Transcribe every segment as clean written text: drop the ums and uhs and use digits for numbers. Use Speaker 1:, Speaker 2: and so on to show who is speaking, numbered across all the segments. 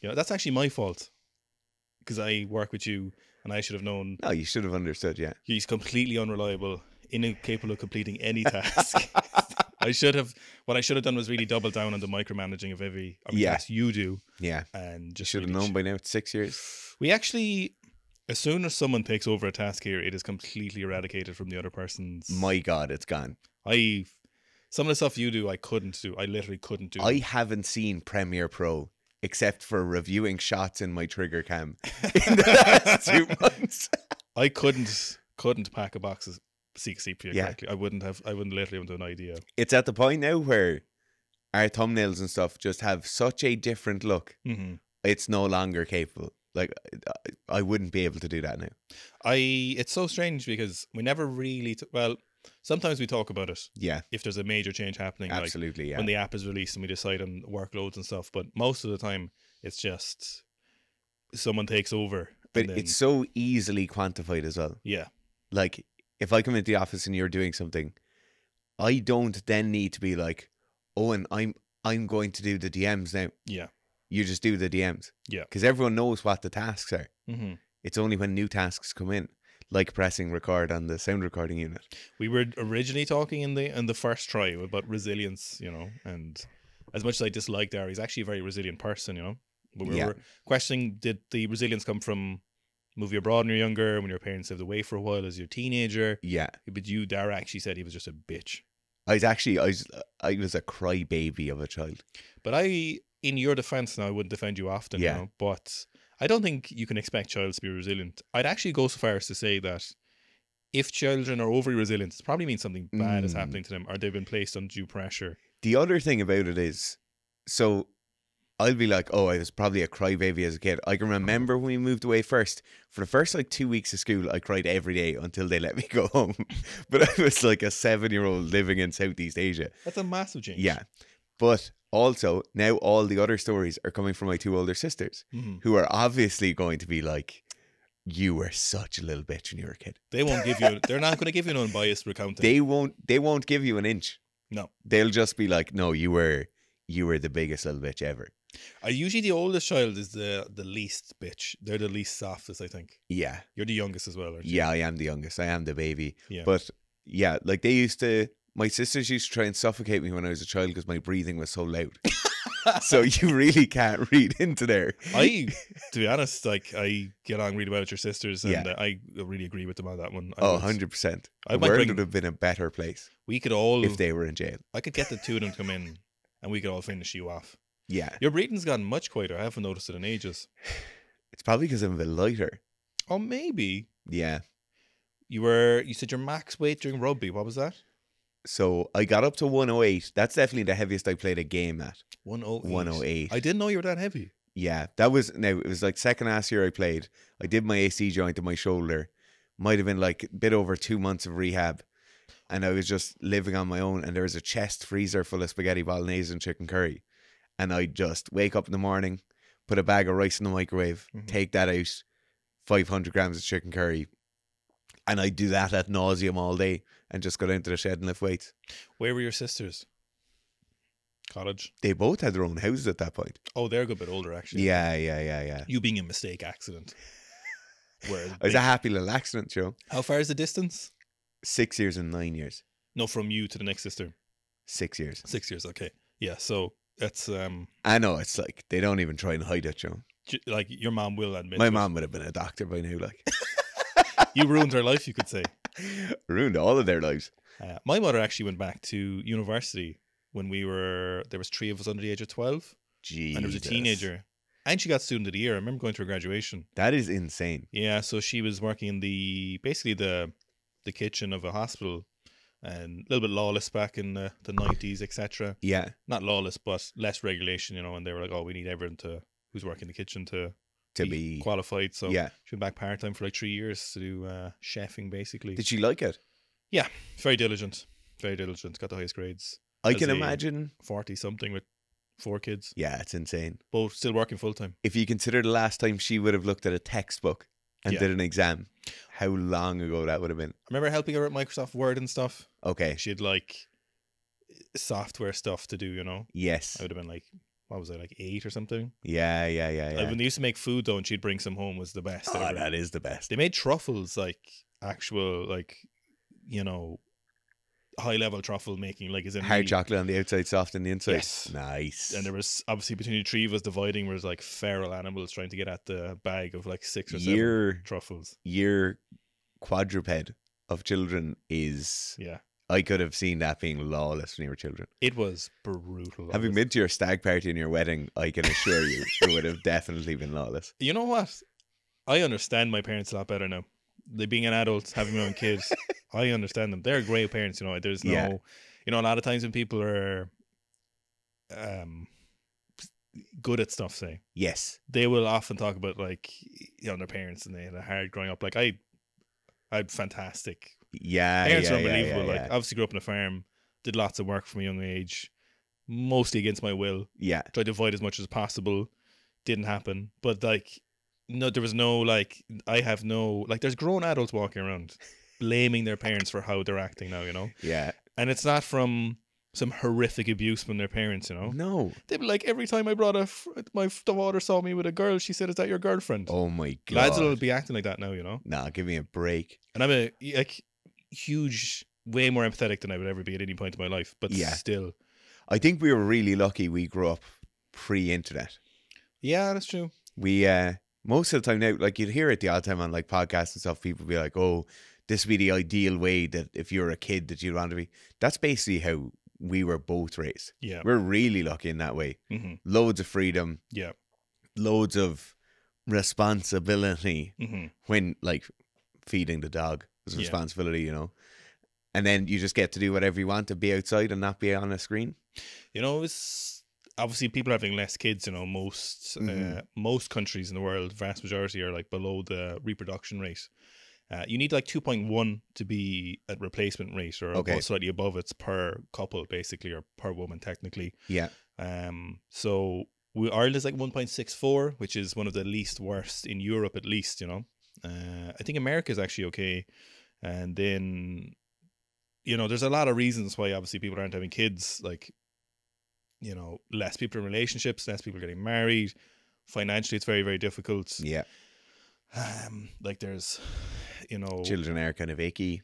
Speaker 1: You know, that's actually my fault because I work with you and I should have known
Speaker 2: No, you should have understood, yeah.
Speaker 1: he's completely unreliable, incapable of completing any task. What I should have done was really double down on the micromanaging of every task you do.
Speaker 2: Yeah.
Speaker 1: And
Speaker 2: You
Speaker 1: just
Speaker 2: should have
Speaker 1: really
Speaker 2: known by now. It's 6 years.
Speaker 1: We actually, as soon as someone takes over a task here, it is completely eradicated from the other person's.
Speaker 2: My God, it's gone.
Speaker 1: Some of the stuff you do, I couldn't do. I literally couldn't do.
Speaker 2: I haven't seen Premiere Pro except for reviewing shots in my trigger cam in the last 2 months.
Speaker 1: I couldn't pack a box of CCP correctly. I wouldn't literally have an idea.
Speaker 2: It's at the point now where our thumbnails and stuff just have such a different look.
Speaker 1: Mm-hmm.
Speaker 2: It's no longer capable. Like, I wouldn't be able to do that now.
Speaker 1: It's so strange because we never really, sometimes we talk about it.
Speaker 2: Yeah.
Speaker 1: If there's a major change happening.
Speaker 2: Absolutely,
Speaker 1: like when the app is released and we decide on workloads and stuff. But most of the time, it's just someone takes over.
Speaker 2: But it's so easily quantified as well.
Speaker 1: Yeah.
Speaker 2: Like, if I come into the office and you're doing something, I don't then need to be like, oh, and I'm going to do the DMs now.
Speaker 1: Yeah.
Speaker 2: You just do the DMs.
Speaker 1: Yeah.
Speaker 2: Because everyone knows what the tasks are.
Speaker 1: Mm-hmm.
Speaker 2: It's only when new tasks come in, like pressing record on the sound recording unit.
Speaker 1: We were originally talking in the first try about resilience, you know, and as much as I dislike Daire, he's actually a very resilient person, you know. But we were questioning, did the resilience come from moving abroad when you're younger, when your parents lived away for a while as your teenager?
Speaker 2: Yeah.
Speaker 1: But Daire actually said he was just a bitch.
Speaker 2: I was a crybaby of a child.
Speaker 1: But in your defense now, I wouldn't defend you often, you know, but I don't think you can expect children to be resilient. I'd actually go so far as to say that if children are overly resilient, it probably means something bad is happening to them or they've been placed undue pressure.
Speaker 2: The other thing about it is, so I'll be like, oh, I was probably a crybaby as a kid. I can remember when we moved away first. For the first 2 weeks of school, I cried every day until they let me go home. But I was like a 7-year-old living in Southeast Asia.
Speaker 1: That's a massive change.
Speaker 2: Yeah. But also, now all the other stories are coming from my 2 older sisters, who are obviously going to be like, you were such a little bitch when you were a kid.
Speaker 1: They're not going to give you an unbiased recounting.
Speaker 2: They won't give you an inch.
Speaker 1: No.
Speaker 2: They'll just be like, no, you were the biggest little bitch ever.
Speaker 1: Usually the oldest child is the least bitch. They're the least softest, I think.
Speaker 2: Yeah.
Speaker 1: You're the youngest as well, aren't you?
Speaker 2: Yeah, I am the youngest. I am the baby.
Speaker 1: Yeah.
Speaker 2: But yeah, like my sisters used to try and suffocate me when I was a child because my breathing was so loud. So you really can't read into there.
Speaker 1: To be honest, like I get on really well with your sisters and I really agree with them on that one.
Speaker 2: 100%. The world would have been a better place.
Speaker 1: We could all,
Speaker 2: if they were in jail.
Speaker 1: I could get the two of them to come in and we could all finish you off.
Speaker 2: Yeah.
Speaker 1: Your breathing's gotten much quieter. I haven't noticed it in ages.
Speaker 2: It's probably because I'm a bit lighter.
Speaker 1: Oh, maybe.
Speaker 2: Yeah.
Speaker 1: You said your max weight during rugby. What was that?
Speaker 2: So I got up to 108. That's definitely the heaviest I played a game at.
Speaker 1: 108.
Speaker 2: 108.
Speaker 1: I didn't know you were that heavy.
Speaker 2: Yeah. It was like second last year I played. I did my AC joint in my shoulder. Might have been like a bit over 2 months of rehab. And I was just living on my own. And there was a chest freezer full of spaghetti bolognese and chicken curry. And I'd just wake up in the morning, put a bag of rice in the microwave, take that out, 500 grams of chicken curry. And I'd do that ad nauseum all day and just go down to the shed and lift weights.
Speaker 1: Where were your sisters? College?
Speaker 2: They both had their own houses at that point.
Speaker 1: Oh, they're a good bit older, actually.
Speaker 2: Yeah.
Speaker 1: You being a mistake accident.
Speaker 2: It was a happy little accident, Joe.
Speaker 1: How far is the distance?
Speaker 2: 6 years and 9 years.
Speaker 1: No, from you to the next sister.
Speaker 2: 6 years.
Speaker 1: 6 years, okay. Yeah, so that's...
Speaker 2: I know, it's like, they don't even try and hide it, Joe.
Speaker 1: Like, your mom will admit
Speaker 2: My mom would have been a doctor by now, like.
Speaker 1: You ruined her life, you could say.
Speaker 2: Ruined all of their lives.
Speaker 1: My mother actually went back to university when there was 3 of us under the age of 12.
Speaker 2: Jesus.
Speaker 1: And there was a teenager. And she got student of the year. I remember going to her graduation.
Speaker 2: That is insane.
Speaker 1: Yeah, so she was working in the kitchen of a hospital and a little bit lawless back in the 90s, etc.
Speaker 2: Yeah.
Speaker 1: Not lawless, but less regulation, you know, and they were like, oh, we need everyone who's working in the kitchen to be qualified. So
Speaker 2: yeah.
Speaker 1: She went back part-time for like 3 years to do chefing, basically.
Speaker 2: Did she like it?
Speaker 1: Yeah, very diligent. Very diligent. Got the highest grades.
Speaker 2: I can imagine.
Speaker 1: 40-something with 4 kids.
Speaker 2: Yeah, it's insane.
Speaker 1: Both still working full-time.
Speaker 2: If you consider the last time she would have looked at a textbook and did an exam, how long ago that would have been.
Speaker 1: I remember helping her with Microsoft Word and stuff.
Speaker 2: Okay.
Speaker 1: She had like software stuff to do, you know?
Speaker 2: Yes.
Speaker 1: I would have been like, what was I, like 8 or something?
Speaker 2: Yeah.
Speaker 1: Like when they used to make food though, and she'd bring some home, was the best.
Speaker 2: Oh,
Speaker 1: ever.
Speaker 2: that is the best.
Speaker 1: They made truffles, like actual, like, you know, high level truffle making, like, is in
Speaker 2: Hard chocolate on the outside, soft on the inside.
Speaker 1: Yes.
Speaker 2: Nice.
Speaker 1: And there was obviously between the three of us dividing, was like feral animals trying to get at the bag of like 6 or 7 truffles.
Speaker 2: Your quadruped of children is,
Speaker 1: Yeah.
Speaker 2: I could have seen that being lawless when you were children.
Speaker 1: It was brutal.
Speaker 2: Having been to your stag party and your wedding, I can assure you it would have definitely been lawless.
Speaker 1: You know what? I understand my parents a lot better now. They being an adult, having my own kids, I understand them. They're great parents, you know. There's no, you know, a lot of times when people are good at stuff, say,
Speaker 2: yes,
Speaker 1: they will often talk about, like, you know, their parents and they had a hard growing up. Like I had fantastic. Parents are unbelievable. Like, obviously grew up on a farm, did lots of work from a young age, mostly against my will.
Speaker 2: Yeah.
Speaker 1: Tried to avoid as much as possible. Didn't happen. But like, no, there was no, like, I have no, like, there's grown adults walking around blaming their parents for how they're acting now, you know?
Speaker 2: Yeah.
Speaker 1: And it's not from some horrific abuse from their parents, you know?
Speaker 2: No.
Speaker 1: They'd be like, every time I brought my daughter saw me with a girl, she said, "Is that your girlfriend?"
Speaker 2: Oh my God.
Speaker 1: Lads will be acting like that now, you know?
Speaker 2: Nah, give me a break.
Speaker 1: And I'm a, like, huge, way more empathetic than I would ever be at any point in my life, but still.
Speaker 2: I think we were really lucky we grew up pre-internet.
Speaker 1: Yeah, that's true.
Speaker 2: We, most of the time now, like, you'd hear it the odd time on like podcasts and stuff, people be like, oh, this would be the ideal way that if you're a kid that you'd want to be. That's basically how we were both raised.
Speaker 1: Yeah.
Speaker 2: We're really lucky in that way.
Speaker 1: Mm-hmm.
Speaker 2: Loads of freedom.
Speaker 1: Yeah.
Speaker 2: Loads of responsibility
Speaker 1: Mm-hmm.
Speaker 2: when, like, feeding the dog was a responsibility, you know. And then you just get to do whatever you want to be outside and not be on a screen.
Speaker 1: You know, it's obviously people are having less kids, you know, most countries in the world, vast majority are like below the reproduction rate. You need like 2.1 to be at replacement rate, or slightly above it's per couple basically, or per woman technically.
Speaker 2: Yeah.
Speaker 1: So Ireland is like 1.64, which is one of the least worst in Europe, at least, you know. I think America is actually okay. And then, you know, there's a lot of reasons why obviously people aren't having kids, like, you know, less people in relationships, less people getting married. Financially, it's very, very difficult.
Speaker 2: Yeah.
Speaker 1: Like there's, you know,
Speaker 2: children are kind of icky.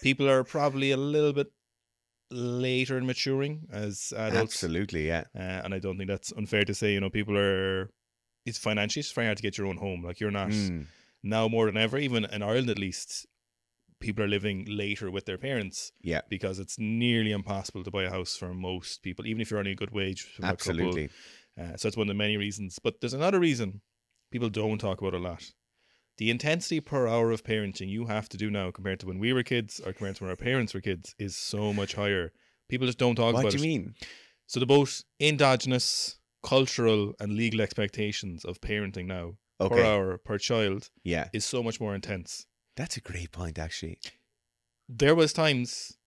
Speaker 1: People are probably a little bit later in maturing as adults.
Speaker 2: Absolutely, yeah.
Speaker 1: And I don't think that's unfair to say. You know, people are, it's financially, it's very hard to get your own home. Like you're not now more than ever, even in Ireland at least, people are living later with their parents.
Speaker 2: Yeah.
Speaker 1: Because it's nearly impossible to buy a house for most people, even if you're earning a good wage.
Speaker 2: Absolutely.
Speaker 1: So that's one of the many reasons. But there's another reason people don't talk about a lot. The intensity per hour of parenting you have to do now compared to when we were kids or compared to when our parents were kids is so much higher. People just don't talk about it.
Speaker 2: What do you mean?
Speaker 1: So the both endogenous, cultural and legal expectations of parenting now per hour, per child is so much more intense.
Speaker 2: That's a great point, actually.
Speaker 1: There was times,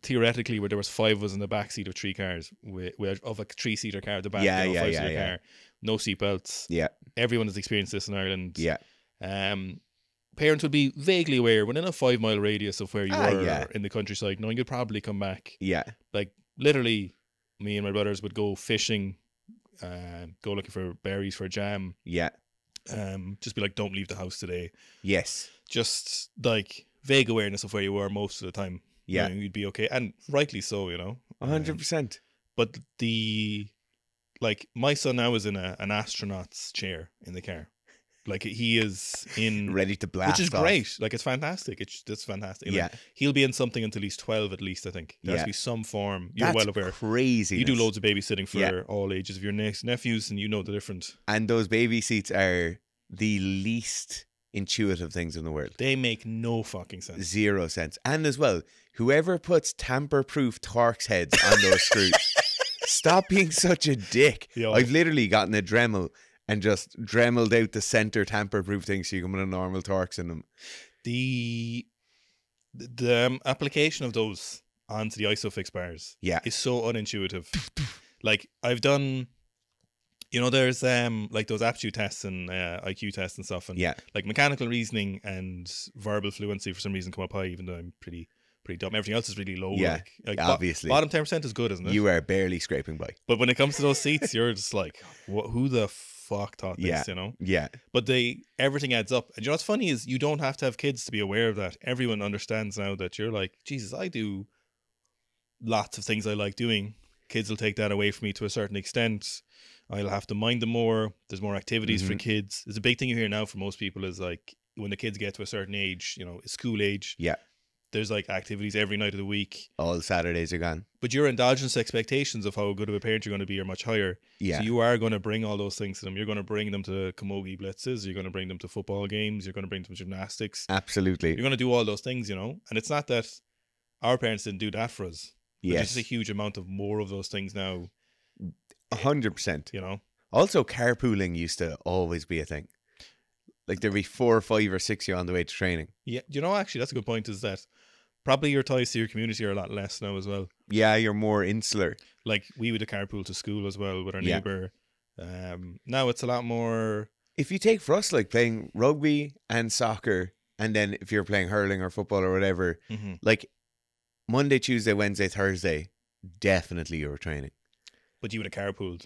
Speaker 1: theoretically, where there was 5 of us in the back seat of 3 cars, of a 3-seater car at the back, of a 5-seater car, no seatbelts.
Speaker 2: Yeah.
Speaker 1: Everyone has experienced this in Ireland.
Speaker 2: Yeah.
Speaker 1: Parents would be vaguely aware within a 5-mile radius of where you were in the countryside, knowing you'd probably come back.
Speaker 2: Yeah.
Speaker 1: Like literally, me and my brothers would go fishing, go looking for berries for jam.
Speaker 2: Yeah.
Speaker 1: Just be like, don't leave the house today.
Speaker 2: Yes. Just
Speaker 1: like vague awareness of where you were most of the time.
Speaker 2: Yeah.
Speaker 1: You know, you'd be okay. And rightly so, you know.
Speaker 2: 100%.
Speaker 1: But my son now is in an astronaut's chair in the car. Like he is in
Speaker 2: ready to blast,
Speaker 1: which is
Speaker 2: off.
Speaker 1: Great. Like it's fantastic. It's fantastic.
Speaker 2: Yeah,
Speaker 1: like, he'll be in something until he's 12 at least. I think there has to be some form. You're well aware.
Speaker 2: Crazy.
Speaker 1: You do loads of babysitting for all ages of your nephews, and you know the different.
Speaker 2: And those baby seats are the least intuitive things in the world.
Speaker 1: They make no fucking sense.
Speaker 2: 0 sense. And as well, whoever puts tamper-proof Torx heads on those screws, stop being such a dick.
Speaker 1: Yo.
Speaker 2: I've literally gotten a Dremel and just dremeled out the center tamper-proof thing so you can put a normal Torx in them.
Speaker 1: The application of those onto the ISOFIX bars is so unintuitive. Like I've done, you know, there's like those aptitude tests and IQ tests and stuff, and like mechanical reasoning and verbal fluency for some reason come up high, even though I'm pretty pretty dumb. Everything else is really low.
Speaker 2: Yeah, obviously.
Speaker 1: Bottom 10% is good, isn't it?
Speaker 2: You are barely scraping by.
Speaker 1: But when it comes to those seats, you're just like, who the fuck thought
Speaker 2: Yeah.
Speaker 1: this, you know?
Speaker 2: Yeah.
Speaker 1: But everything adds up. And you know what's funny is you don't have to have kids to be aware of that. Everyone understands now that you're like, Jesus, I do lots of things I like doing. Kids will take that away from me to a certain extent. I'll have to mind them more. There's more activities for kids. There's a big thing you hear now from most people is like when the kids get to a certain age, you know, school age.
Speaker 2: Yeah.
Speaker 1: There's like activities every night of the week.
Speaker 2: All the Saturdays are gone.
Speaker 1: But your endogenous expectations of how good of a parent you're going to be are much higher.
Speaker 2: Yeah.
Speaker 1: So you are going to bring all those things to them. You're going to bring them to camogie blitzes. You're going to bring them to football games. You're going to bring them to gymnastics.
Speaker 2: Absolutely.
Speaker 1: You're going to do all those things, you know. And it's not that our parents didn't do that for us.
Speaker 2: Yes.
Speaker 1: There's just a huge amount of more of those things now.
Speaker 2: 100%.
Speaker 1: You know.
Speaker 2: Also, carpooling used to always be a thing. Like there'd be 4, 5 or 6 of you on the way to training.
Speaker 1: Yeah. You know, actually, that's a good point is that probably your ties to your community are a lot less now as well.
Speaker 2: Yeah, you're more insular.
Speaker 1: Like we would have carpool to school as well with our neighbour. Now it's a lot more.
Speaker 2: If you take for us, like playing rugby and soccer, and then if you're playing hurling or football or whatever, like Monday, Tuesday, Wednesday, Thursday, definitely you were training.
Speaker 1: But you would have carpooled.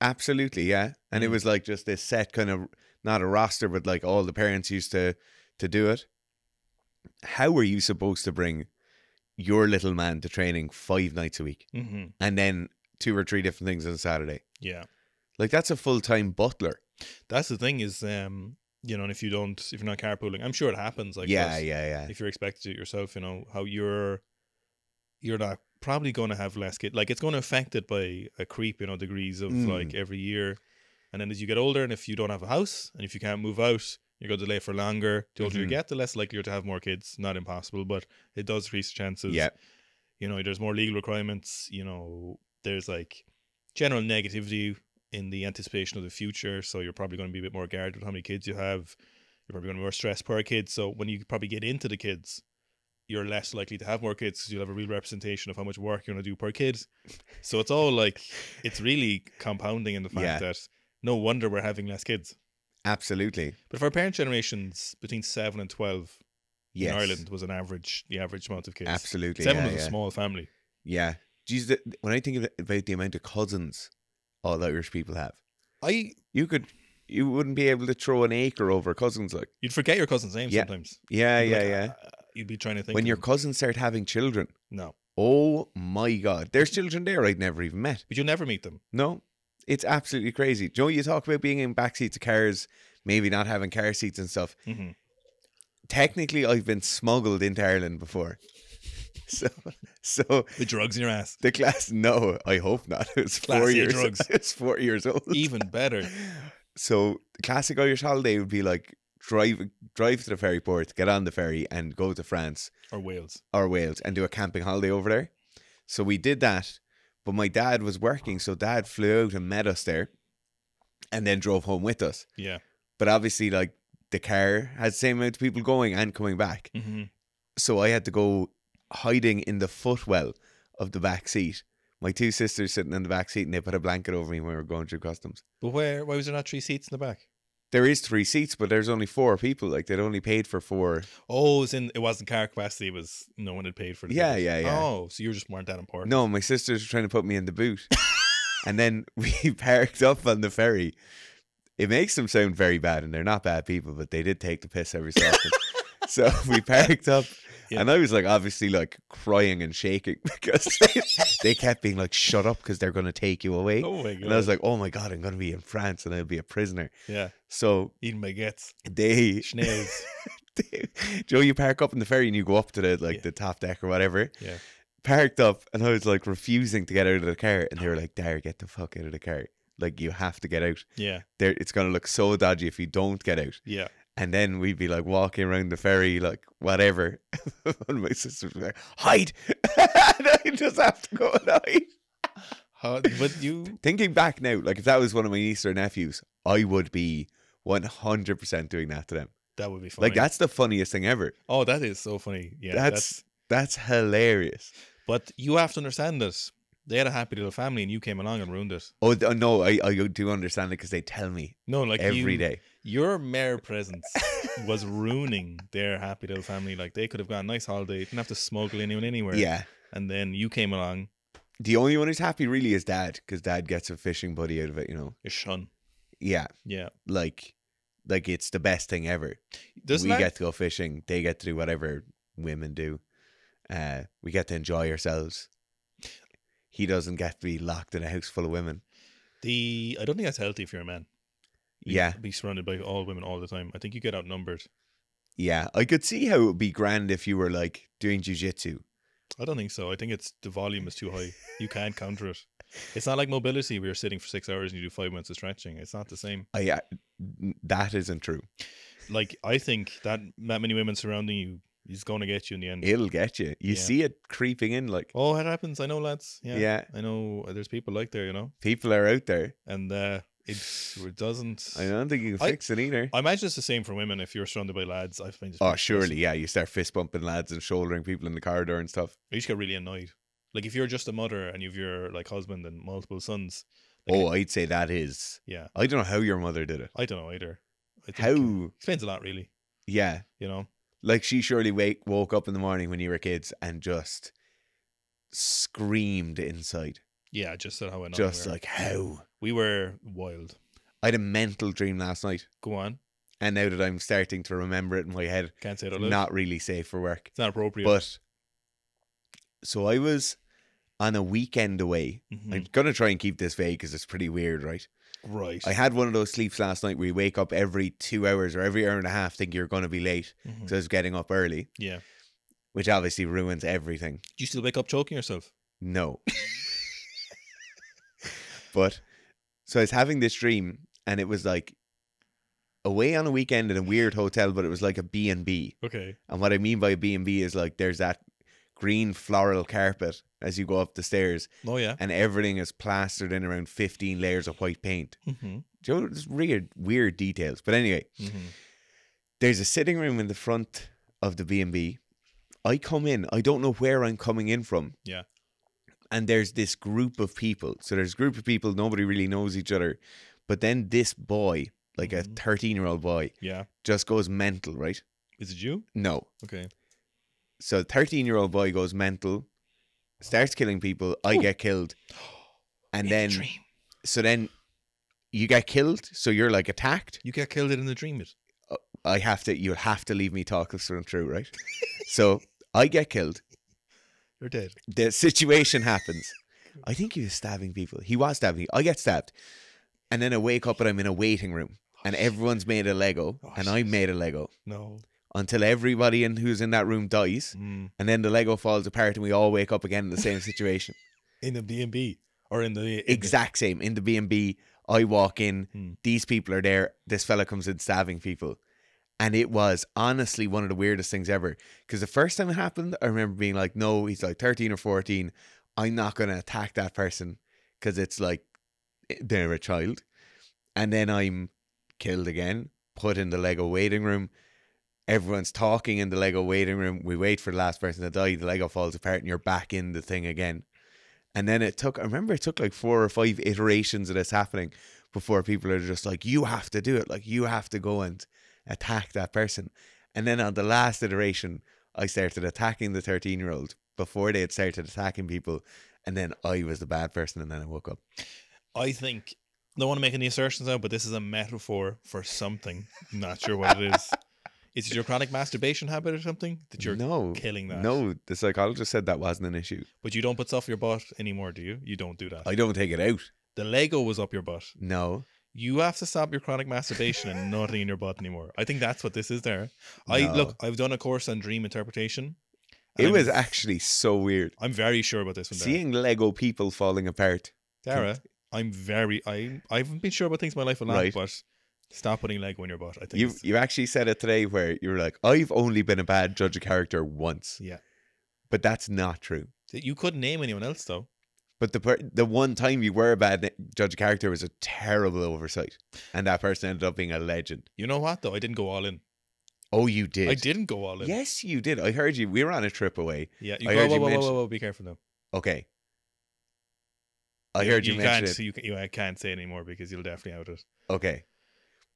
Speaker 2: Absolutely, yeah. And it was like just this set kind of, not a roster, but like all the parents used to do it. How were you supposed to bring your little man to training 5 nights a week? And then 2 or 3 different things on Saturday?
Speaker 1: Yeah.
Speaker 2: Like that's a full-time butler.
Speaker 1: That's the thing is, you know, and if you're not carpooling, I'm sure it happens. Like
Speaker 2: yeah.
Speaker 1: If you're expected to do it yourself, you know, how you're not probably going to have less kids. Like it's going to affect it by a creep, you know, degrees of like every year. And then as you get older, and if you don't have a house, and if you can't move out, you're going to delay for longer. The older you get, the less likely you're to have more kids. Not impossible, but it does increase the chances.
Speaker 2: Yeah.
Speaker 1: You know, there's more legal requirements. You know, there's like general negativity in the anticipation of the future. So you're probably going to be a bit more guarded with how many kids you have. You're probably going to be more stressed per kid. So when you probably get into the kids, you're less likely to have more kids because you'll have a real representation of how much work you're going to do per kid. So it's all like, it's really compounding in the fact that no wonder we're having less kids.
Speaker 2: Absolutely.
Speaker 1: But if our parent generations between 7 and 12 in Ireland was the average amount of kids.
Speaker 2: Absolutely.
Speaker 1: 7 was a small family.
Speaker 2: Yeah. Jeez, when I think about the amount of cousins all Irish people have, you wouldn't be able to throw an acre over cousins. Like
Speaker 1: you'd forget your cousin's name sometimes.
Speaker 2: Yeah.
Speaker 1: You'd be trying to think
Speaker 2: when your cousins start having children.
Speaker 1: No.
Speaker 2: Oh my God. There's children there I'd never even met.
Speaker 1: But you'll never meet them.
Speaker 2: No. It's absolutely crazy. Joe, you talk about being in backseats of cars, maybe not having car seats and stuff. Technically, I've been smuggled into Ireland before. So
Speaker 1: the drugs in your ass.
Speaker 2: The class, no, I hope not. It's 4 years.
Speaker 1: Drugs.
Speaker 2: It's 4 years old.
Speaker 1: Even better.
Speaker 2: So the classic Irish holiday would be like drive to the ferry port, get on the ferry, and go to France
Speaker 1: or Wales
Speaker 2: and do a camping holiday over there. So we did that. But my dad was working, so Dad flew out and met us there and then drove home with us.
Speaker 1: Yeah.
Speaker 2: But obviously, like, the car had the same amount of people going and coming back. So I had to go hiding in the footwell of the back seat. My 2 sisters sitting in the back seat, and they put a blanket over me when we were going through customs.
Speaker 1: But why was there not 3 seats in the back?
Speaker 2: There is 3 seats, but there's only 4 people. Like, they'd only paid for 4.
Speaker 1: Oh, it wasn't car capacity. It was no one had paid for it.
Speaker 2: Yeah.
Speaker 1: Oh, so you just weren't that important.
Speaker 2: No, my sisters were trying to put me in the boot. And then we parked up on the ferry. It makes them sound very bad, and they're not bad people, but they did take the piss every so often. So we parked up. Yeah. And I was like, obviously, like crying and shaking because they kept being like, "Shut up," because they're going to take you away.
Speaker 1: Oh my God.
Speaker 2: And I was like, "Oh my God, I'm going to be in France and I'll be a prisoner."
Speaker 1: Yeah.
Speaker 2: So
Speaker 1: eating baguettes.
Speaker 2: Snails. Joe, you park up in the ferry and you go up to the top deck or whatever.
Speaker 1: Yeah.
Speaker 2: Parked up, and I was like refusing to get out of the car, and they were like, "Daire, get the fuck out of the car! Like you have to get out.
Speaker 1: Yeah.
Speaker 2: It's going to look so dodgy if you don't get out."
Speaker 1: Yeah.
Speaker 2: And then we'd be like walking around the ferry, like whatever. One of my sisters was like, "Hide!" And I just have to go and hide.
Speaker 1: But you
Speaker 2: thinking back now, like if that was one of my niece or nephews, I would be 100% doing that to them.
Speaker 1: That would be funny.
Speaker 2: Like that's the funniest thing ever.
Speaker 1: Oh, that is so funny. Yeah,
Speaker 2: that's hilarious.
Speaker 1: But you have to understand this. They had a happy little family, and you came along and ruined it.
Speaker 2: Oh no, I do understand it because they tell me.
Speaker 1: No, like
Speaker 2: every day.
Speaker 1: Your mayor presence was ruining their happy little family. Like, they could have got a nice holiday, didn't have to smuggle anyone anywhere.
Speaker 2: Yeah.
Speaker 1: And then you came along,
Speaker 2: The only one who's happy really is Dad, because Dad gets a fishing buddy out of it, you know.
Speaker 1: your son.
Speaker 2: Yeah.
Speaker 1: Yeah.
Speaker 2: Like it's the best thing ever.
Speaker 1: Doesn't
Speaker 2: We
Speaker 1: that-
Speaker 2: get to go fishing. They get to do whatever women do. We get to enjoy ourselves. He doesn't get to be locked in a house full of women.
Speaker 1: I don't think that's healthy if you're a man.
Speaker 2: Yeah.
Speaker 1: Be surrounded by all women all the time. I think you get outnumbered.
Speaker 2: Yeah. I could see how it would be grand if you were like doing jiu-jitsu.
Speaker 1: I don't think so. I think the volume is too high. You can't counter it. It's not like mobility where you're sitting for 6 hours and you do 5 minutes of stretching. It's not the same.
Speaker 2: That isn't true.
Speaker 1: Like, I think that many women surrounding you is going to get you in the end.
Speaker 2: It'll get you. You
Speaker 1: Yeah.
Speaker 2: see it creeping in like.
Speaker 1: Oh, it happens. I know, lads. Yeah.
Speaker 2: Yeah.
Speaker 1: I know there's people like there, you know.
Speaker 2: People are out there.
Speaker 1: And it doesn't.
Speaker 2: I don't think you can fix it either.
Speaker 1: I imagine it's the same for women if you're surrounded by lads. I find
Speaker 2: Oh, surely, yeah. You start fist bumping lads and shouldering people in the corridor and stuff.
Speaker 1: I used to get really annoyed. Like, if you're just a mother and you've your like husband and multiple sons.
Speaker 2: I'd say that is.
Speaker 1: Yeah.
Speaker 2: I don't know how your mother did it.
Speaker 1: I don't know either. I think
Speaker 2: How?
Speaker 1: explains a lot, really.
Speaker 2: Yeah.
Speaker 1: You know.
Speaker 2: Like, she surely woke up in the morning when you were kids and just screamed inside.
Speaker 1: Yeah, just how annoying.
Speaker 2: Just like, how?
Speaker 1: We were wild.
Speaker 2: I had a mental dream last night.
Speaker 1: Go on.
Speaker 2: And now that I'm starting to remember it in my head,
Speaker 1: Can't say it
Speaker 2: it's
Speaker 1: out loud.
Speaker 2: not really safe for work.
Speaker 1: It's not appropriate.
Speaker 2: But, so I was on a weekend away.
Speaker 1: Mhm.
Speaker 2: I'm going to try and keep this vague because it's pretty weird, right?
Speaker 1: Right.
Speaker 2: I had one of those sleeps last night where you wake up every 2 hours or every hour and a half thinking you're going to be late
Speaker 1: Mhm.
Speaker 2: because I was getting up early,
Speaker 1: Yeah.
Speaker 2: which obviously ruins everything.
Speaker 1: Do you still wake up choking yourself?
Speaker 2: No. But, so I was having this dream and it was like away on a weekend in a weird hotel, but it was like a B&B.
Speaker 1: Okay.
Speaker 2: And what I mean by a B&B is like there's that green floral carpet as you go up the stairs
Speaker 1: Oh, yeah.
Speaker 2: and everything is plastered in around 15 layers of white paint.
Speaker 1: Mm-hmm.
Speaker 2: Do you know, it's weird details. But anyway,
Speaker 1: Mm-hmm.
Speaker 2: there's a sitting room in the front of the B&B. I come in. I don't know where I'm coming in from.
Speaker 1: Yeah.
Speaker 2: And there's this group of people. So there's a group of people. Nobody really knows each other. But then this boy, like a 13-year-old boy,
Speaker 1: Yeah.
Speaker 2: just goes mental, right?
Speaker 1: Is it you?
Speaker 2: No.
Speaker 1: Okay.
Speaker 2: So 13-year-old boy goes mental, starts killing people. I get killed. And
Speaker 1: In
Speaker 2: then,
Speaker 1: the dream.
Speaker 2: so then you get killed. So you're like attacked.
Speaker 1: You get killed in the dream.
Speaker 2: You'll have to leave me talk this one through, right? So I get killed.
Speaker 1: You're dead.
Speaker 2: The situation happens. I think he was stabbing people. He was stabbing me. I get stabbed. And then I wake up and I'm in a waiting room. And everyone's made a Lego. And I made a Lego.
Speaker 1: No.
Speaker 2: Until everybody who's in that room dies.
Speaker 1: Mm.
Speaker 2: And then the Lego falls apart and we all wake up again in the same situation.
Speaker 1: In the B&B or in the
Speaker 2: Exact same. In the B&B, I walk in. These people are there. This fella comes in stabbing people. And it was honestly one of the weirdest things ever. Because the first time it happened, I remember being like, no, he's like 13 or 14. I'm not going to attack that person because it's like they're a child. And then I'm killed again, put in the Lego waiting room. Everyone's talking in the Lego waiting room. We wait for the last person to die. The Lego falls apart and you're back in the thing again. And then it took like 4 or 5 iterations of this happening before people are just like, you have to do it. Like, you have to go and attack that person. And then on the last iteration, I started attacking the 13-year-old before they had started attacking people. And then I was the bad person. And then I woke up.
Speaker 1: I think, I don't want to make any assertions out, but this is a metaphor for something. I'm not sure what it is. Is it your chronic masturbation habit or something that you're killing that?
Speaker 2: No, the psychologist said that wasn't an issue.
Speaker 1: But you don't put stuff up your butt anymore, do you? You don't do that.
Speaker 2: I don't take it out.
Speaker 1: The Lego was up your butt.
Speaker 2: No.
Speaker 1: You have to stop your chronic masturbation and nothing in your butt anymore. I think that's what this is there.
Speaker 2: No.
Speaker 1: I've done a course on dream interpretation.
Speaker 2: It was actually so weird.
Speaker 1: I'm very sure about this one.
Speaker 2: Seeing Lego people falling apart.
Speaker 1: Dara, I haven't been sure about things in my life a lot,
Speaker 2: Right.
Speaker 1: but stop putting Lego in your butt. I think
Speaker 2: You actually said it today where you were like, I've only been a bad judge of character once.
Speaker 1: Yeah.
Speaker 2: But that's not true.
Speaker 1: You couldn't name anyone else though.
Speaker 2: But the one time you were a bad judge of character was a terrible oversight. And that person ended up being a legend.
Speaker 1: You know what though? I didn't go all in.
Speaker 2: Oh, you did?
Speaker 1: I didn't go all in.
Speaker 2: Yes, you did. I heard you. We were on a trip away.
Speaker 1: Yeah.
Speaker 2: I heard you mention-
Speaker 1: Whoa, be careful now.
Speaker 2: Okay. I heard you mention it.
Speaker 1: I can't say it anymore because you'll definitely out it.
Speaker 2: Okay.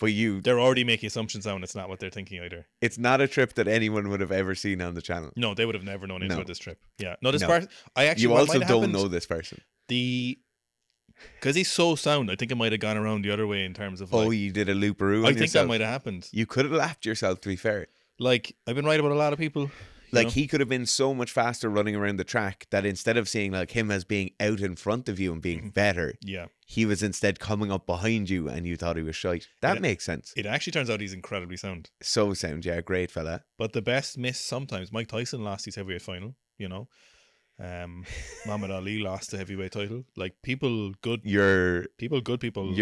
Speaker 2: But
Speaker 1: They're already making assumptions now, and it's not what they're thinking either.
Speaker 2: it's not a trip that anyone would have ever seen on the channel.
Speaker 1: No, they would have never known anything
Speaker 2: No.
Speaker 1: about this trip. Yeah. No, this
Speaker 2: No.
Speaker 1: part, I actually,
Speaker 2: You
Speaker 1: what
Speaker 2: also
Speaker 1: might have
Speaker 2: don't
Speaker 1: happened,
Speaker 2: know this person.
Speaker 1: because he's so sound, I think it might have gone around the other way in terms of
Speaker 2: Oh,
Speaker 1: like,
Speaker 2: you did a looperoo
Speaker 1: I
Speaker 2: on
Speaker 1: think
Speaker 2: yourself.
Speaker 1: that might have happened.
Speaker 2: You could have lapped yourself, to be fair.
Speaker 1: Like, I've been right about a lot of people.
Speaker 2: Like, he could have been so much faster running around the track that instead of seeing like him as being out in front of you and being better,
Speaker 1: Yeah.
Speaker 2: he was instead coming up behind you and you thought he was shite. That makes sense.
Speaker 1: It actually turns out he's incredibly sound.
Speaker 2: So sound, yeah, great fella.
Speaker 1: But the best miss sometimes, Mike Tyson lost his heavyweight final, you know. Muhammad Ali lost the heavyweight title. Like, people,
Speaker 2: You're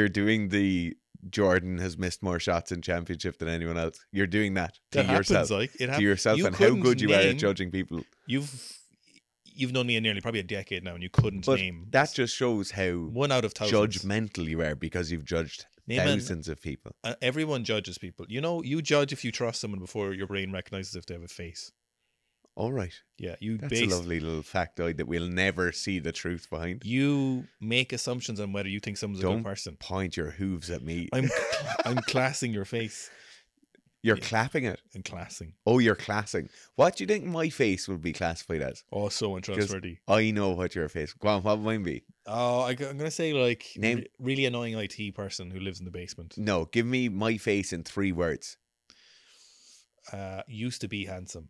Speaker 2: doing the Jordan has missed more shots in championship than anyone else. You're doing that to
Speaker 1: that
Speaker 2: yourself.
Speaker 1: happens, like, it happens.
Speaker 2: To yourself
Speaker 1: You
Speaker 2: and how
Speaker 1: couldn't
Speaker 2: good you are at
Speaker 1: name-
Speaker 2: judging people.
Speaker 1: You've known me nearly probably a decade now, and you couldn't
Speaker 2: But
Speaker 1: name
Speaker 2: that just shows how
Speaker 1: 1 out of thousands.
Speaker 2: judgmental you are because you've judged
Speaker 1: Name an-
Speaker 2: thousands of people.
Speaker 1: Everyone judges people. You know, you judge if you trust someone before your brain recognizes if they have a face.
Speaker 2: All right.
Speaker 1: Yeah, you
Speaker 2: That's a lovely little factoid that we'll never see the truth behind.
Speaker 1: You make assumptions on whether you think someone's a
Speaker 2: Don't
Speaker 1: good person.
Speaker 2: point your hooves at me.
Speaker 1: I'm classing your face.
Speaker 2: You're clapping it.
Speaker 1: And classing.
Speaker 2: Oh, you're classing. What do you think my face would be classified as?
Speaker 1: Oh, so untrustworthy.
Speaker 2: I know what your face. Go on, what would mine be?
Speaker 1: Oh, I'm gonna say like
Speaker 2: Name-
Speaker 1: really annoying IT person who lives in the basement.
Speaker 2: No, give me my face in 3 words.
Speaker 1: Used to be handsome.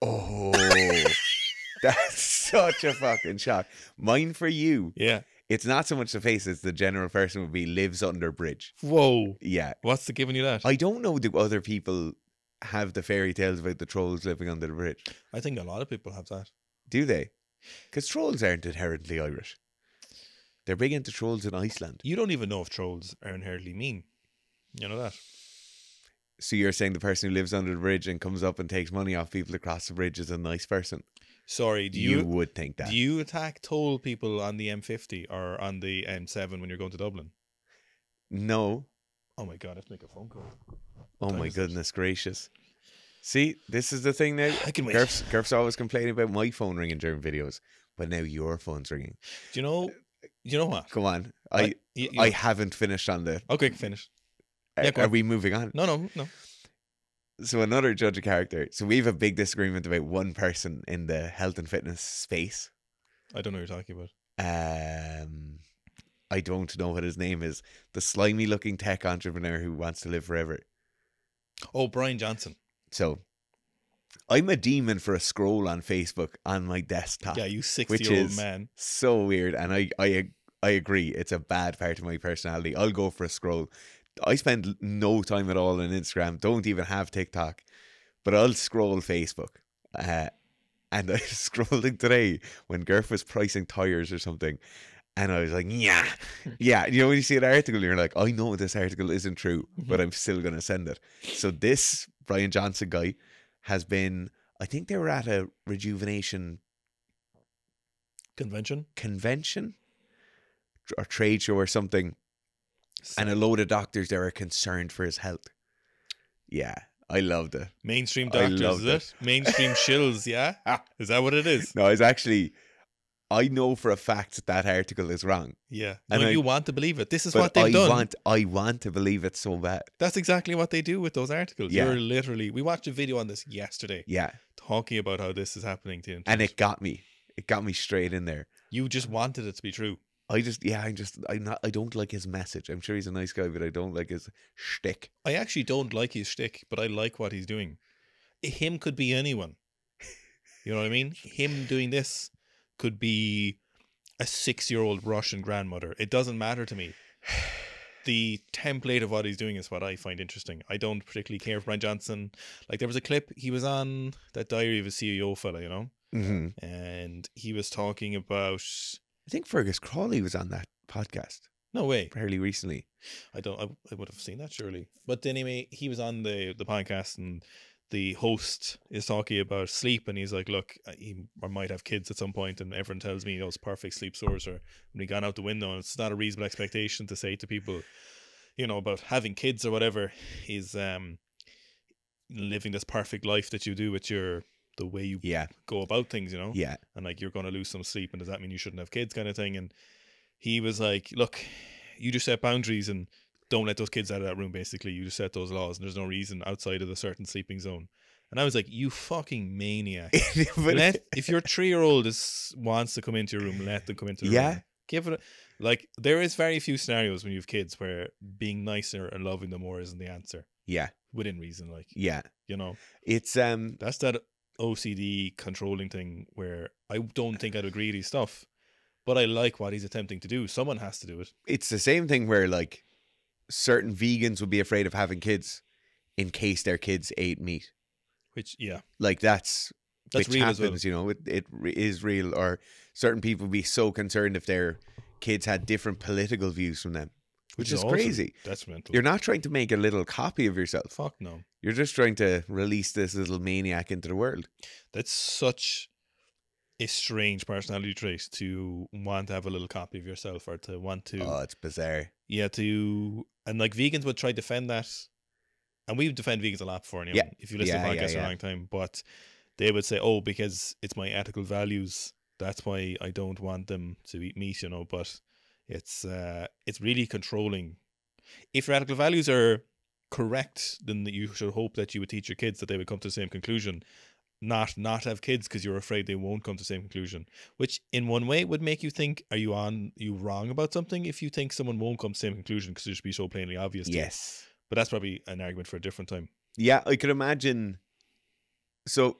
Speaker 2: Oh, that's such a fucking shock. Mine for you.
Speaker 1: Yeah.
Speaker 2: It's not so much the face as the general person would be lives under bridge.
Speaker 1: Whoa.
Speaker 2: Yeah.
Speaker 1: What's the giving you that?
Speaker 2: I don't know do other people have the fairy tales about the trolls living under the bridge.
Speaker 1: I think a lot of people have that.
Speaker 2: Do they? Because trolls aren't inherently Irish. They're big into trolls in Iceland.
Speaker 1: You don't even know if trolls are inherently mean. You know that?
Speaker 2: So you're saying the person who lives under the bridge and comes up and takes money off people across the bridge is a nice person?
Speaker 1: Sorry,
Speaker 2: You would think that.
Speaker 1: Do you attack toll people on the M50 or on the M7 when you're going to Dublin?
Speaker 2: No.
Speaker 1: Oh my god, I have to make a phone call.
Speaker 2: Oh
Speaker 1: time
Speaker 2: my
Speaker 1: is it?
Speaker 2: goodness gracious. See, this is the thing now.
Speaker 1: I can wait.
Speaker 2: Gerf's always complaining about my phone ringing during videos, but now your phone's ringing.
Speaker 1: Do you know what?
Speaker 2: Come on.
Speaker 1: You-
Speaker 2: I haven't finished on the...
Speaker 1: Okay, finish. Yeah, go
Speaker 2: Are
Speaker 1: on.
Speaker 2: we moving on?
Speaker 1: No.
Speaker 2: So another judge a character. So we have a big disagreement about one person in the health and fitness space.
Speaker 1: I don't know what you're talking about.
Speaker 2: I don't know what his name is. The slimy looking tech entrepreneur who wants to live forever.
Speaker 1: Oh, Brian Johnson.
Speaker 2: So I'm a demon for a scroll on Facebook on my desktop.
Speaker 1: Yeah, you
Speaker 2: which
Speaker 1: 60-year-old
Speaker 2: is
Speaker 1: man.
Speaker 2: so weird. And I agree. It's a bad part of my personality. I'll go for a scroll. I spend no time at all on Instagram. Don't even have TikTok. But I'll scroll Facebook. And I was scrolling today when Gerf was pricing tires or something. And I was like, yeah. You know, when you see an article, you're like, I know this article isn't true, but I'm still going to send it. So this Brian Johnson guy has been, I think they were at a rejuvenation convention or trade show or something. And a load of doctors there are concerned for his health. Yeah, I loved it.
Speaker 1: Mainstream
Speaker 2: I
Speaker 1: doctors,
Speaker 2: loved
Speaker 1: is it? Mainstream shills, yeah? Is that what it is?
Speaker 2: No, it's actually, I know for a fact that article is wrong.
Speaker 1: Yeah.
Speaker 2: And
Speaker 1: No,
Speaker 2: I-
Speaker 1: you want to believe it. This is
Speaker 2: But
Speaker 1: what they've done.
Speaker 2: I want to believe it so bad.
Speaker 1: That's exactly what they do with those articles.
Speaker 2: Yeah.
Speaker 1: You're literally... We watched a video on this yesterday
Speaker 2: Yeah.
Speaker 1: talking about how this is happening to you.
Speaker 2: And it got me. It got me straight in there.
Speaker 1: You just wanted it to be true.
Speaker 2: I don't like his message. I'm sure he's a nice guy, but I don't like his shtick.
Speaker 1: I actually don't like his shtick, but I like what he's doing. Him could be anyone. You know what I mean? Him doing this could be a 6-year-old Russian grandmother. It doesn't matter to me. The template of what he's doing is what I find interesting. I don't particularly care for Brian Johnson. Like, there was a clip, he was on that Diary of a CEO fella, you know?
Speaker 2: Mm-hmm.
Speaker 1: And he was talking about...
Speaker 2: I think Fergus Crawley was on that podcast
Speaker 1: No way.
Speaker 2: fairly recently.
Speaker 1: I would have seen that surely. But anyway, he was on the podcast and the host is talking about sleep and he's like, look, I might have kids at some point and everyone tells me those perfect sleep source are when we gone out the window, and it's not a reasonable expectation to say to people, you know, about having kids or whatever is living this perfect life that you do with the way you go about things, you know?
Speaker 2: Yeah.
Speaker 1: And like, you're going to lose some sleep and does that mean you shouldn't have kids kind of thing? And he was like, look, you just set boundaries and don't let those kids out of that room, basically. You just set those laws, and there's no reason outside of the certain sleeping zone. And I was like, you fucking maniac. If your 3-year-old wants to come into your room, let them come into the room. Give it like, there is very few scenarios when you have kids where being nicer and loving them more isn't the answer.
Speaker 2: Yeah.
Speaker 1: Within reason, like.
Speaker 2: Yeah.
Speaker 1: You know.
Speaker 2: It's
Speaker 1: that's that OCD controlling thing where I don't think I'd agree with his stuff, but I like what he's attempting to do. Someone has to do it.
Speaker 2: It's the same thing where, like, certain vegans would be afraid of having kids in case their kids ate meat.
Speaker 1: Which, yeah.
Speaker 2: Like, that's which
Speaker 1: real
Speaker 2: happens,
Speaker 1: as well.
Speaker 2: you know, it is real. Or certain people would be so concerned if their kids had different political views from them, which is crazy.
Speaker 1: That's mental.
Speaker 2: You're not trying to make a little copy of yourself.
Speaker 1: Fuck no.
Speaker 2: You're just trying to release this little maniac into the world. That's
Speaker 1: such a strange personality trait, to want to have a little copy of yourself, or to want to...
Speaker 2: Oh, it's bizarre.
Speaker 1: Yeah, and like, vegans would try to defend that. And we've defended vegans a lot before, you know, if you listen to podcasts for a long time. But they would say, oh, because it's my ethical values, that's why I don't want them to eat meat, you know. But it's really controlling. If your ethical values are correct, then you should hope that you would teach your kids that they would come to the same conclusion. Not have kids because you're afraid they won't come to the same conclusion. Which, in one way, would make you think, are you wrong about something if you think someone won't come to the same conclusion because it should be so plainly obvious to you. But that's probably an argument for a different time. Yeah,
Speaker 2: I could imagine. So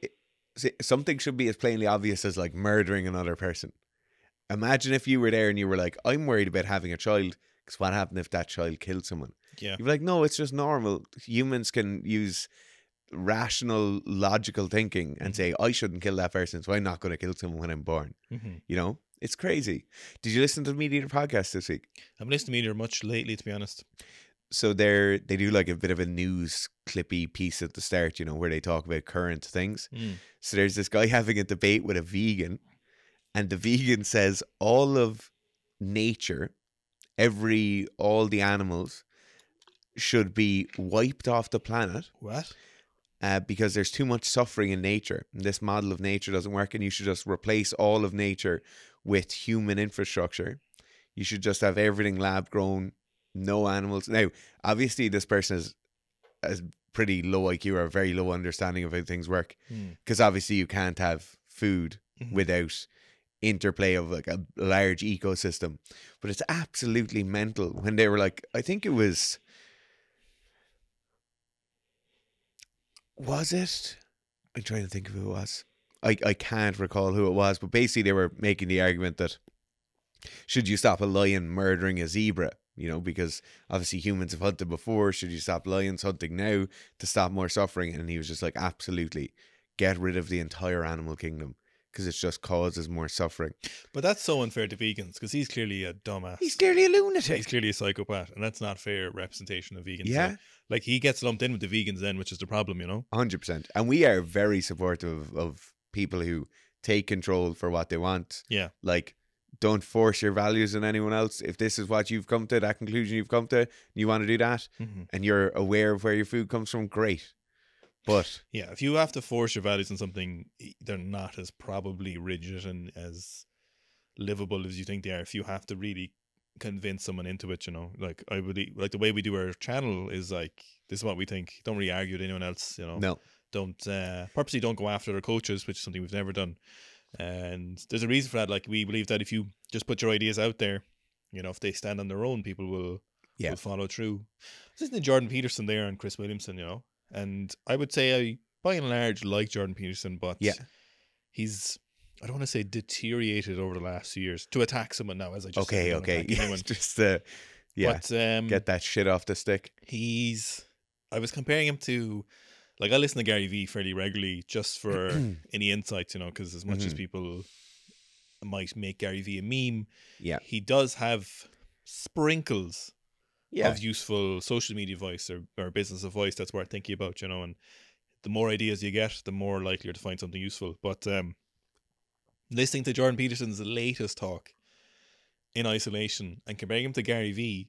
Speaker 2: something should be as plainly obvious as, like, murdering another person. Imagine if you were there and you were like, I'm worried about having a child because what happened if that child killed someone?
Speaker 1: Yeah.
Speaker 2: You'd be like, no, it's just normal. Humans can use rational, logical thinking and say, I shouldn't kill that person, so I'm not going to kill someone when I'm born. You know? It's crazy. Did you listen to the Meat Eater podcast this week?
Speaker 1: I haven't listened to Meat Eater much lately, to be honest.
Speaker 2: So they do like a bit of a news clippy piece at the start, you know, where they talk about current things. So there's this guy having a debate with a vegan, and the vegan says all of nature, all the animals should be wiped off the planet.
Speaker 1: What?
Speaker 2: Because there's too much suffering in nature. And this model of nature doesn't work, and you should just replace all of nature with human infrastructure. You should just have everything lab grown. No animals. Now, obviously, this person has pretty low IQ or a very low understanding of how things work. Because obviously, you can't have food without interplay of, like, a large ecosystem. But it's absolutely mental when they were like, I think it was it? I'm trying to think of who it was. I can't recall who it was, but basically they were making the argument that should you stop a lion murdering a zebra? You know, because obviously humans have hunted before. Should you stop lions hunting now to stop more suffering? And he was just like, absolutely, get rid of the entire animal kingdom because it just causes more suffering.
Speaker 1: But that's so unfair to vegans because he's clearly a dumbass.
Speaker 2: He's clearly a lunatic.
Speaker 1: He's clearly a psychopath, and that's not fair representation of vegans.
Speaker 2: Yeah.
Speaker 1: Like he gets lumped in with the vegans then, which is the problem, you know?
Speaker 2: 100%. And we are very supportive of people who take control for what they want.
Speaker 1: Yeah.
Speaker 2: Like, don't force your values on anyone else. If this is what you've come to, that conclusion you've come to, you want to do that, and you're aware of where your food comes from, great. But
Speaker 1: yeah, if you have to force your values on something, they're not as probably rigid and as livable as you think they are. If you have to really convince someone into it, you know, like I would, like the way we do our channel is like, this is what we think. Don't really argue with anyone else, you know.
Speaker 2: No.
Speaker 1: Don't purposely don't go after other coaches, which is something we've never done. And there's a reason for that. Like, we believe that if you just put your ideas out there, you know, if they stand on their own, people will follow through. I was listening to Jordan Peterson there and Chris Williamson, you know, and I would say I, by and large, like Jordan Peterson, but he's, I don't want to say deteriorated over the last few years. To attack someone now, as I just
Speaker 2: said, yeah, just but get that shit off the stick.
Speaker 1: I was comparing him to, like, I listen to Gary Vee fairly regularly just for any insights, you know, because as much as people might make Gary Vee a meme, he does have sprinkles of useful social media voice or business advice that's worth thinking about, you know, and the more ideas you get, the more likely you're to find something useful. But listening to Jordan Peterson's latest talk in isolation and comparing him to Gary Vee,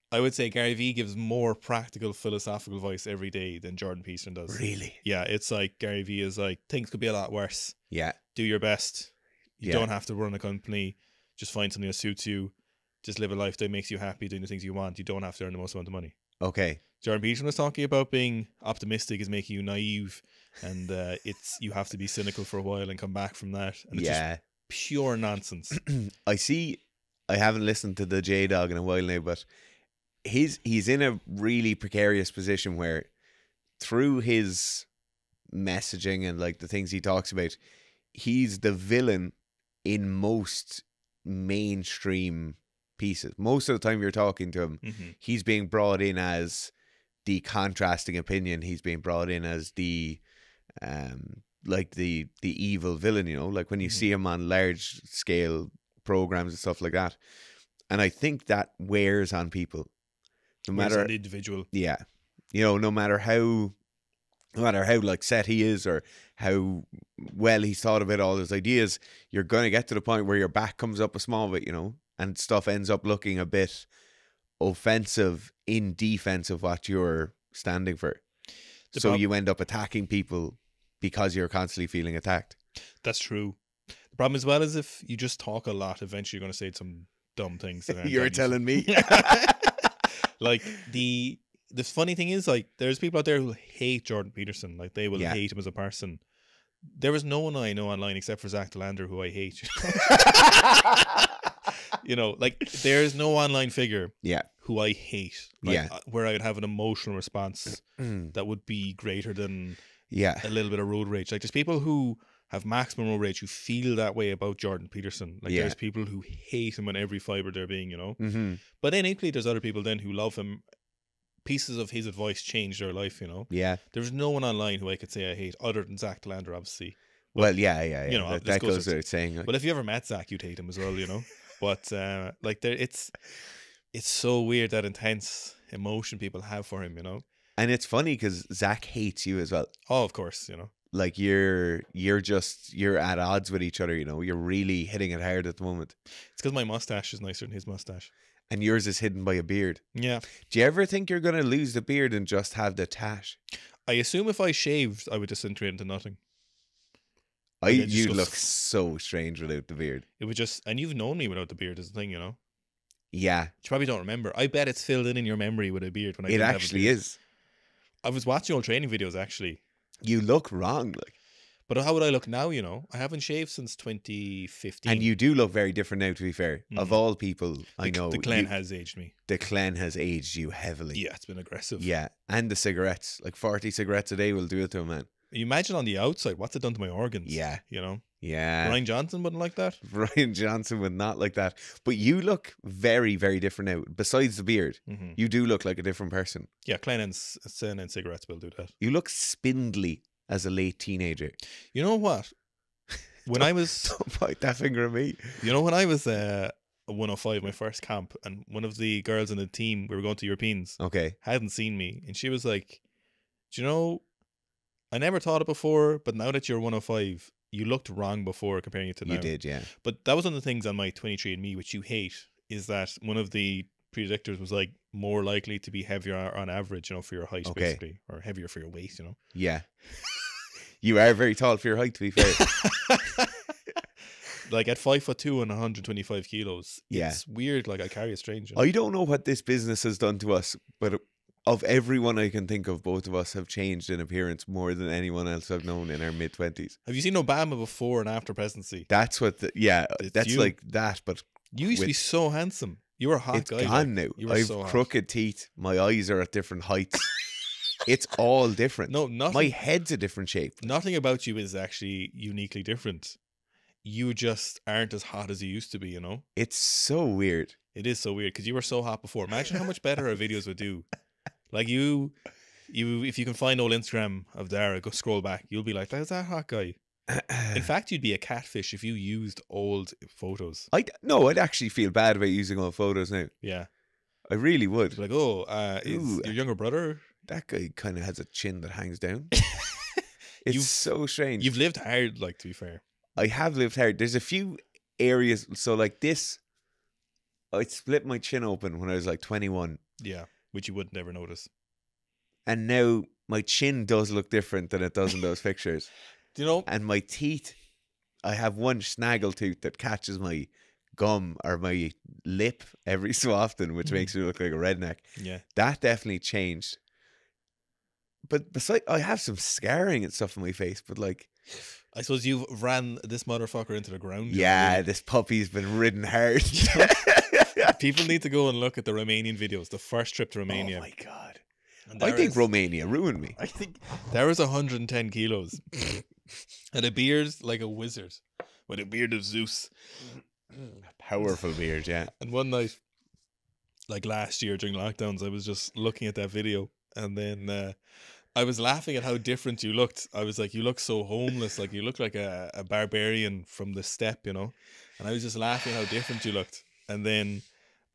Speaker 1: I would say Gary Vee gives more practical philosophical advice every day than Jordan Peterson does.
Speaker 2: Really?
Speaker 1: Yeah, it's like Gary Vee is like, things could be a lot worse.
Speaker 2: Yeah.
Speaker 1: Do your best. You don't have to run a company. Just find something that suits you. just live a life that makes you happy, doing the things you want. You don't have to earn the most amount of money.
Speaker 2: Okay.
Speaker 1: Jordan Peterson was talking about being optimistic is making you naive, and you have to be cynical for a while and come back from that. And it's just pure nonsense.
Speaker 2: I haven't listened to the J Dog in a while now, but he's in a really precarious position where through his messaging and like the things he talks about, he's the villain in most mainstream pieces. Most of the time you're talking to him, he's being brought in as the contrasting opinion. He's being brought in as the like the evil villain, you know, like when you see him on large scale programs and stuff like that. And I think that wears on people. No matter
Speaker 1: the individual.
Speaker 2: Yeah. You know, no matter how like set he is or how well he's thought about all his ideas, you're going to get to the point where your back comes up a small bit, you know, and stuff ends up looking a bit offensive in defense of what you're standing for. So you end up attacking people because you're constantly feeling attacked.
Speaker 1: That's true. The problem as well is if you just talk a lot, eventually you're going to say some dumb things.
Speaker 2: You're telling me.
Speaker 1: Like the funny thing is, like, there's people out there who hate Jordan Peterson. Like, they will hate him as a person. There is no one I know online except for Zach Delander who I hate. You know, like, there is no online figure who I hate. Like, where I would have an emotional response that would be greater than a little bit of road rage. Like, there's people who have maximum road rage who feel that way about Jordan Peterson. Like, there's people who hate him in every fibre they're being, you know. But then equally there's other people then who love him. Pieces of his advice changed their life, you know. Yeah. There's no one online who I could say I hate other than Zach Delander, obviously. But,
Speaker 2: well, yeah.
Speaker 1: You know,
Speaker 2: that goes without saying. Like.
Speaker 1: But if you ever met Zach, you'd hate him as well, you know. But like, it's so weird that intense emotion people have for him, you know.
Speaker 2: And it's funny because Zach hates you as well.
Speaker 1: Oh, of course, you know.
Speaker 2: Like, you're at odds with each other, you know. You're really hitting it hard at the moment.
Speaker 1: It's because my mustache is nicer than his mustache.
Speaker 2: And yours is hidden by a beard.
Speaker 1: Yeah.
Speaker 2: Do you ever think you're going to lose the beard and just have the tash?
Speaker 1: I assume if I shaved, I would disintegrate into nothing.
Speaker 2: You look so strange without the beard.
Speaker 1: It would just, and you've known me without the beard is the thing, you know.
Speaker 2: Yeah.
Speaker 1: You probably don't remember. I bet it's filled in your memory with a beard. When I
Speaker 2: it actually is.
Speaker 1: I was watching old training videos, actually.
Speaker 2: You look wrong, like.
Speaker 1: But how would I look now, you know? I haven't shaved since 2015.
Speaker 2: And you do look very different now, to be fair. Of all people I know.
Speaker 1: The clen has aged me.
Speaker 2: The clen has aged you heavily.
Speaker 1: Yeah, it's been aggressive.
Speaker 2: Yeah, and the cigarettes. Like 40 cigarettes a day will do it to a man.
Speaker 1: You imagine on the outside, what's it done to my organs?
Speaker 2: Yeah.
Speaker 1: You know?
Speaker 2: Yeah.
Speaker 1: Ryan Johnson wouldn't like that?
Speaker 2: Ryan Johnson would not like that. But you look very, very different now. Besides the beard, you do look like a different person.
Speaker 1: Yeah, clen and cigarettes will do that.
Speaker 2: You look spindly as a late teenager.
Speaker 1: You know what? When I was...
Speaker 2: Don't point that finger at me.
Speaker 1: You know, when I was a 105, my first camp, and one of the girls in the team, we were going to Europeans, hadn't seen me, and she was like, do you know, I never thought it before, but now that you're 105, you looked wrong before comparing it to now.
Speaker 2: You did, yeah.
Speaker 1: But that was one of the things on my 23andMe, which you hate, is that one of the predictors was like more likely to be heavier on average, you know, for your height, basically, or heavier for your weight, you know.
Speaker 2: Yeah. You are very tall for your height, to be fair.
Speaker 1: Like at 5'2" and 125 kilos.
Speaker 2: Yeah.
Speaker 1: It's weird. Like, I carry a strange. You know?
Speaker 2: I don't know what this business has done to us, but of everyone I can think of, both of us have changed in appearance more than anyone else I've known in our mid-20s.
Speaker 1: Have you seen Obama before and after presidency?
Speaker 2: That's what that's you. Like that, but
Speaker 1: you used to be so handsome. You were a hot guy.
Speaker 2: It's gone now. I've crooked teeth. My eyes are at different heights. It's all different.
Speaker 1: No, nothing.
Speaker 2: My head's a different shape.
Speaker 1: Nothing about you is actually uniquely different. You just aren't as hot as you used to be, you know?
Speaker 2: It's so weird.
Speaker 1: It is so weird because you were so hot before. Imagine how much better our videos would do. Like you, if you can find old Instagram of Daire, go scroll back, you'll be like, that's that hot guy. In fact, you'd be a catfish if you used old photos.
Speaker 2: I'd actually feel bad about using old photos now.
Speaker 1: Yeah.
Speaker 2: I really would.
Speaker 1: Like, is your younger brother?
Speaker 2: That guy kind of has a chin that hangs down. It's so strange.
Speaker 1: You've lived hard, like, to be fair.
Speaker 2: I have lived hard. There's a few areas. So like this, I split my chin open when I was like 21.
Speaker 1: Yeah, which you would never notice.
Speaker 2: And now my chin does look different than it does in those pictures.
Speaker 1: Do you know?
Speaker 2: And my teeth, I have one snaggle tooth that catches my gum or my lip every so often, which makes me look like a redneck.
Speaker 1: Yeah.
Speaker 2: That definitely changed. But besides, I have some scarring and stuff on my face, but like,
Speaker 1: I suppose you've ran this motherfucker into the ground.
Speaker 2: yeah, this puppy's been ridden hard.
Speaker 1: People need to go and look at the Romanian videos. The first trip to Romania.
Speaker 2: Oh my God.
Speaker 1: And
Speaker 2: I
Speaker 1: there
Speaker 2: think
Speaker 1: is-
Speaker 2: Romania ruined me.
Speaker 1: I think there was 110 kilos and a beard like a wizard with a beard of Zeus.
Speaker 2: Powerful beard, yeah.
Speaker 1: And one night, like last year during lockdowns, I was just looking at that video, and then I was laughing at how different you looked. I was like, you look so homeless, like you look like a barbarian from the steppe, you know? And I was just laughing how different you looked. And then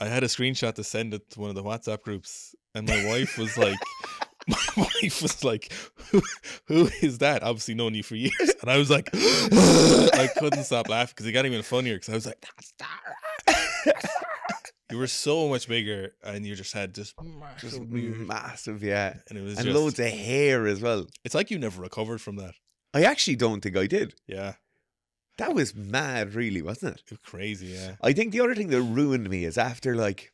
Speaker 1: I had a screenshot to send it to one of the WhatsApp groups, and my wife was like, who is that? Obviously known you for years. And I was like, I couldn't stop laughing because it got even funnier because I was like, that's Dara. You were so much bigger, and you just had just
Speaker 2: Massive, yeah.
Speaker 1: and it was
Speaker 2: And
Speaker 1: just,
Speaker 2: loads of hair as well.
Speaker 1: it's like you never recovered from that.
Speaker 2: I actually don't think I did.
Speaker 1: Yeah,
Speaker 2: That was mad, really, wasn't it?
Speaker 1: it was crazy. Yeah,
Speaker 2: I think the other thing that ruined me is after like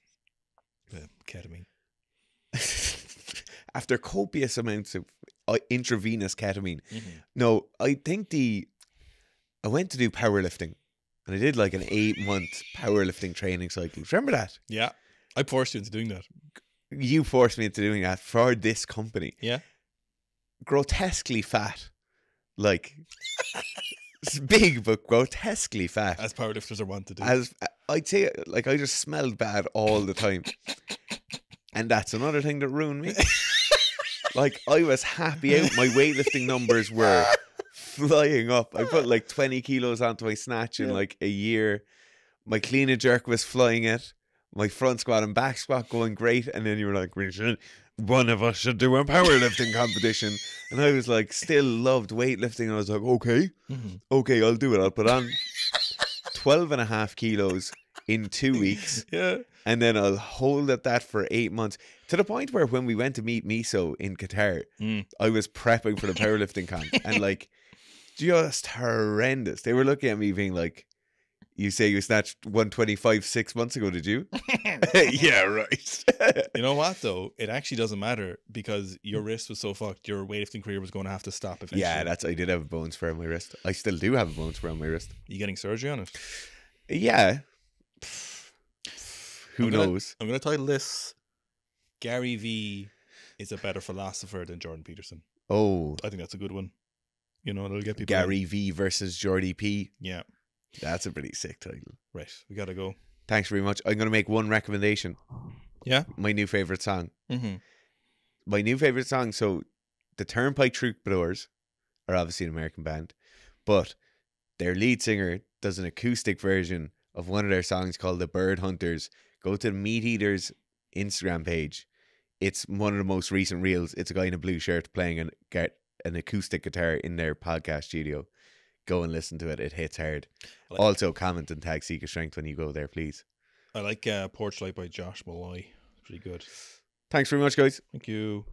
Speaker 1: ketamine.
Speaker 2: after copious amounts of intravenous ketamine.
Speaker 1: Mm-hmm.
Speaker 2: No, I think I went to do powerlifting, and I did like an 8-month powerlifting training cycle. Remember that?
Speaker 1: Yeah, I forced you into doing that.
Speaker 2: You forced me into doing that for this company.
Speaker 1: Yeah,
Speaker 2: Grotesquely fat. Like, it's big, but grotesquely fat.
Speaker 1: as powerlifters are wont to do.
Speaker 2: As I'd say, like, I just smelled bad all the time. And that's another thing that ruined me. Like, I was happy out. My weightlifting numbers were flying up. I put like 20 kilos onto my snatch in like a year. My clean and jerk was flying it. My front squat and back squat going great. And then you were like, Richard, one of us should do a powerlifting competition. And I was like, still loved weightlifting. And I was like, okay, I'll do it. I'll put on 12.5 kilos in 2 weeks.
Speaker 1: Yeah,
Speaker 2: And then I'll hold at that for 8 months, to the point where when we went to meet Miso in Qatar, I was prepping for the powerlifting camp, and like, just horrendous. They were looking at me being like, you say you snatched 125 6 months ago, did you? Yeah, right.
Speaker 1: you know what though? It actually doesn't matter because your wrist was so fucked. Your weightlifting career was going to have to stop eventually.
Speaker 2: Yeah, I did have a bone spur on my wrist. I still do have a bone spur on my wrist.
Speaker 1: You getting surgery on it?
Speaker 2: Yeah. Who knows?
Speaker 1: I'm going to title this Gary V is a better philosopher than Jordan Peterson.
Speaker 2: Oh,
Speaker 1: I think that's a good one. You know, it'll get people.
Speaker 2: Gary V versus Jordy P.
Speaker 1: Yeah.
Speaker 2: That's a pretty sick title.
Speaker 1: Right. We got to go.
Speaker 2: Thanks very much. I'm going to make one recommendation.
Speaker 1: Yeah.
Speaker 2: My new favorite song.
Speaker 1: Mm-hmm.
Speaker 2: My new favorite song. So, the Turnpike Troubadours are obviously an American band, but their lead singer does an acoustic version of one of their songs called The Bird Hunters. Go to the Meat Eaters Instagram page. It's one of the most recent reels. It's a guy in a blue shirt playing an acoustic guitar in their podcast studio. Go and listen to it. It hits hard. Also, comment and tag Seeker Strength when you go there, please.
Speaker 1: I like Porch Light by Josh Malloy. Pretty good.
Speaker 2: Thanks very much, guys.
Speaker 1: Thank you.